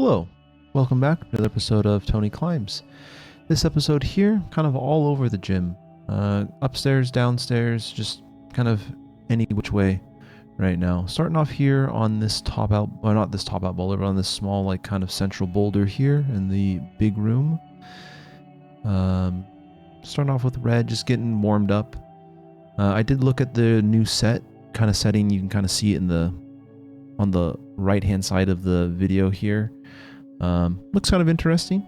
Hello, welcome back to another episode of Tony Climbs. This episode here, kind of all over the gym. Upstairs, downstairs, just kind of any which way right now. Starting off here on this top out, well not this top out boulder, but on this small like kind of central boulder here in the big room. Starting off with red, just getting warmed up. I did look at the new set kind of setting. You can kind of see it on the right hand side of the video here. Looks kind of interesting,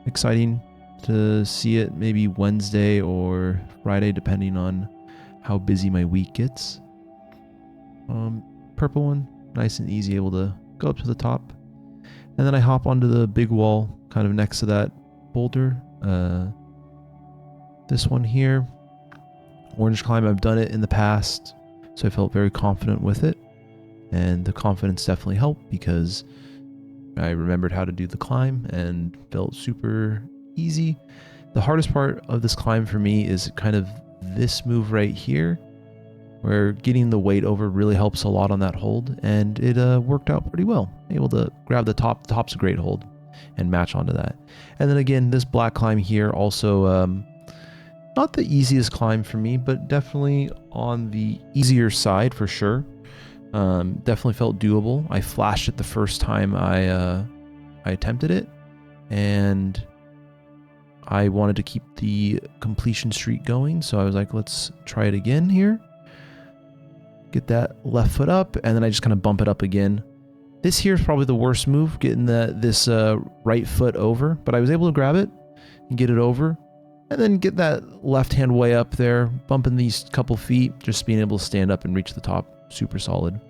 exciting to see it maybe Wednesday or Friday depending on how busy my week gets. Purple one, nice and easy, able to go up to the top, and then I hop onto the big wall kind of next to that boulder. This one here, orange climb, I've done it in the past, so I felt very confident with it, and the confidence definitely helped because I remembered how to do the climb and felt super easy. The hardest part of this climb for me is kind of this move right here, where getting the weight over really helps a lot on that hold, and it worked out pretty well. Able to grab the top. The top's a great hold and match onto that. And then again, this black climb here also not the easiest climb for me, but definitely on the easier side for sure. Definitely felt doable. I flashed it the first time I attempted it, and I wanted to keep the completion streak going, so I was like, let's try it again here. Get that left foot up, and then I just kind of bump it up again. This here is probably the worst move, getting this right foot over, but I was able to grab it and get it over, and then get that left hand way up there, bumping these couple feet, just being able to stand up and reach the top. Super solid.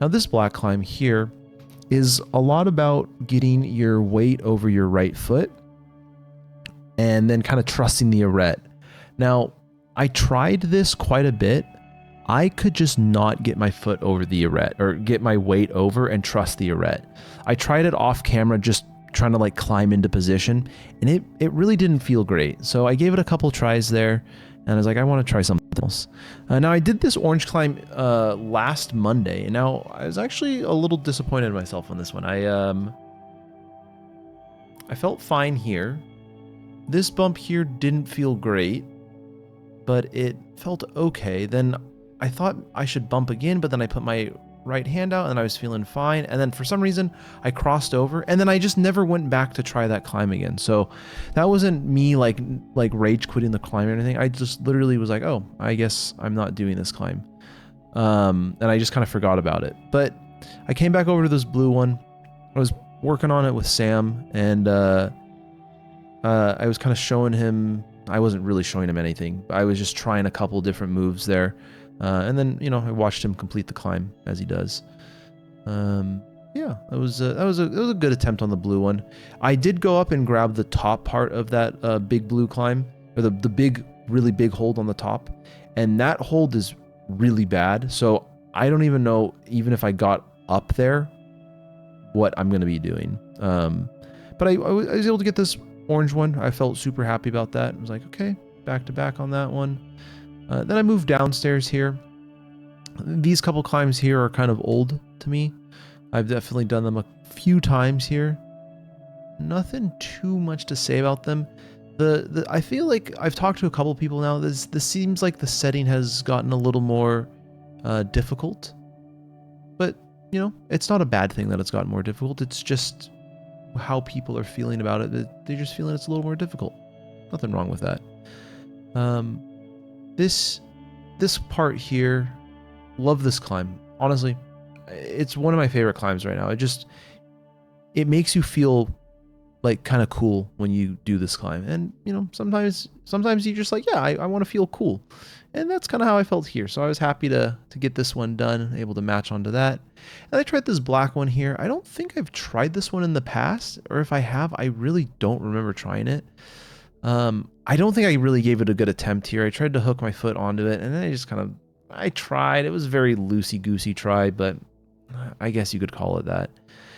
Now this black climb here is a lot about getting your weight over your right foot and then kind of trusting the arete. Now I tried this quite a bit. I could just not get my foot over the arete or get my weight over and trust the arete. I tried it off camera, just trying to like climb into position, and it really didn't feel great. So I gave it a couple tries there, and I was like, I want to try something else. Now I did this orange climb last Monday, and now I was actually a little disappointed in myself on this one. I felt fine here. This bump here didn't feel great, but it felt okay. Then I thought I should bump again, but then I put my right hand out and I was feeling fine, and then for some reason I crossed over, and then I just never went back to try that climb again. So that wasn't me like rage quitting the climb or anything. I just literally was like, oh, I guess I'm not doing this climb, and I just kind of forgot about it. But I came back over to this blue one. I was working on it with Sam, and I was kind of showing him. I wasn't really showing him anything, but I was just trying a couple different moves there. And then, you know, I watched him complete the climb as he does. Yeah, that was a good attempt on the blue one. I did go up and grab the top part of that big blue climb, or the big, really big hold on the top, and that hold is really bad. So I don't even know, even if I got up there, what I'm gonna be doing. But I was able to get this orange one. I felt super happy about that. I was like, okay, back to back on that one. Then I moved downstairs here. These couple climbs here are kind of old to me. I've definitely done them a few times here. Nothing too much to say about them. I feel like I've talked to a couple people now. This seems like the setting has gotten a little more difficult. But, you know, it's not a bad thing that it's gotten more difficult. It's just how people are feeling about it. They're just feeling it's a little more difficult. Nothing wrong with that. This part here, love this climb. Honestly, it's one of my favorite climbs right now. It makes you feel like kind of cool when you do this climb. And, you know, sometimes you're just like, yeah, I want to feel cool. And that's kind of how I felt here. So I was happy to get this one done, able to match onto that. And I tried this black one here. I don't think I've tried this one in the past, or if I have, I really don't remember trying it. I don't think I really gave it a good attempt here. I tried to hook my foot onto it, and then I tried. It was a very loosey-goosey try, but I guess you could call it that.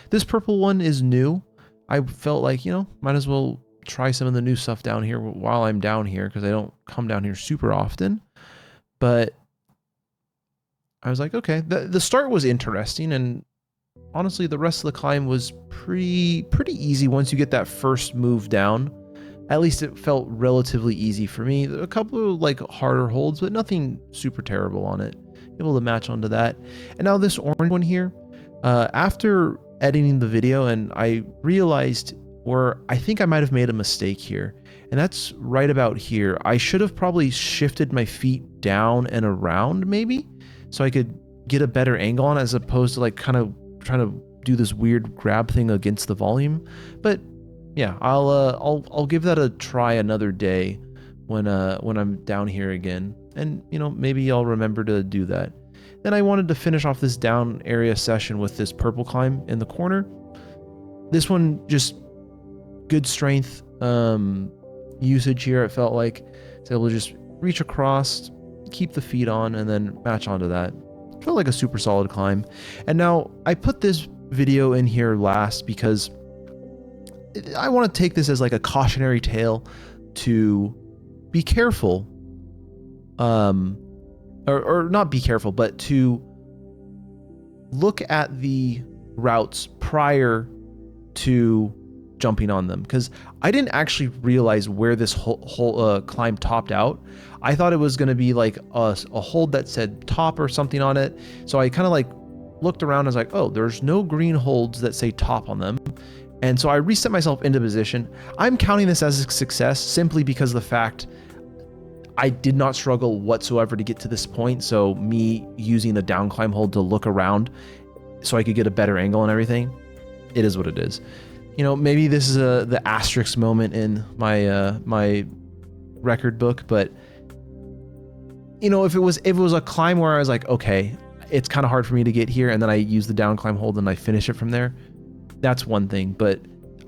This purple one is new. I felt like, you know, might as well try some of the new stuff down here while I'm down here, because I don't come down here super often. But I was like, okay, the start was interesting, and honestly, the rest of the climb was pretty easy once you get that first move down. At least it felt relatively easy for me. A couple of like harder holds, but nothing super terrible on it. Able to match onto that. And now this orange one here, after editing the video, and I realized where I think I might have made a mistake here. And that's right about here. I should have probably shifted my feet down and around maybe, so I could get a better angle on, as opposed to like kind of trying to do this weird grab thing against the volume. But yeah, I'll give that a try another day when I'm down here again, and you know, maybe I'll remember to do that. Then I wanted to finish off this down area session with this purple climb in the corner. This one just good strength usage here. It felt like it's able to just reach across, keep the feet on, and then match onto that. It felt like a super solid climb. And now I put this video in here last because I want to take this as like a cautionary tale to be careful, or not be careful, but to look at the routes prior to jumping on them, because I didn't actually realize where this whole climb topped out. I thought it was going to be like a hold that said top or something on it, so I kind of like looked around and was like, oh, there's no green holds that say top on them. And so I reset myself into position. I'm counting this as a success simply because of the fact I did not struggle whatsoever to get to this point. So me using a down climb hold to look around so I could get a better angle and everything, it is what it is. You know, maybe this is the asterisk moment in my my record book, but you know, if it was a climb where I was like, okay, it's kind of hard for me to get here, and then I use the down climb hold and I finish it from there, that's one thing. But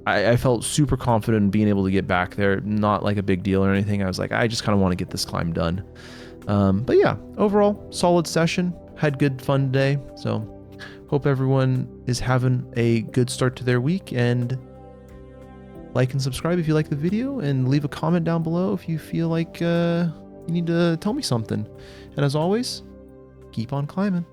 I felt super confident in being able to get back there. Not like a big deal or anything. I was like, I just kind of want to get this climb done. But yeah, overall, solid session. Had good fun today. So hope everyone is having a good start to their week. And like and subscribe if you like the video. And leave a comment down below if you feel like you need to tell me something. And as always, keep on climbing.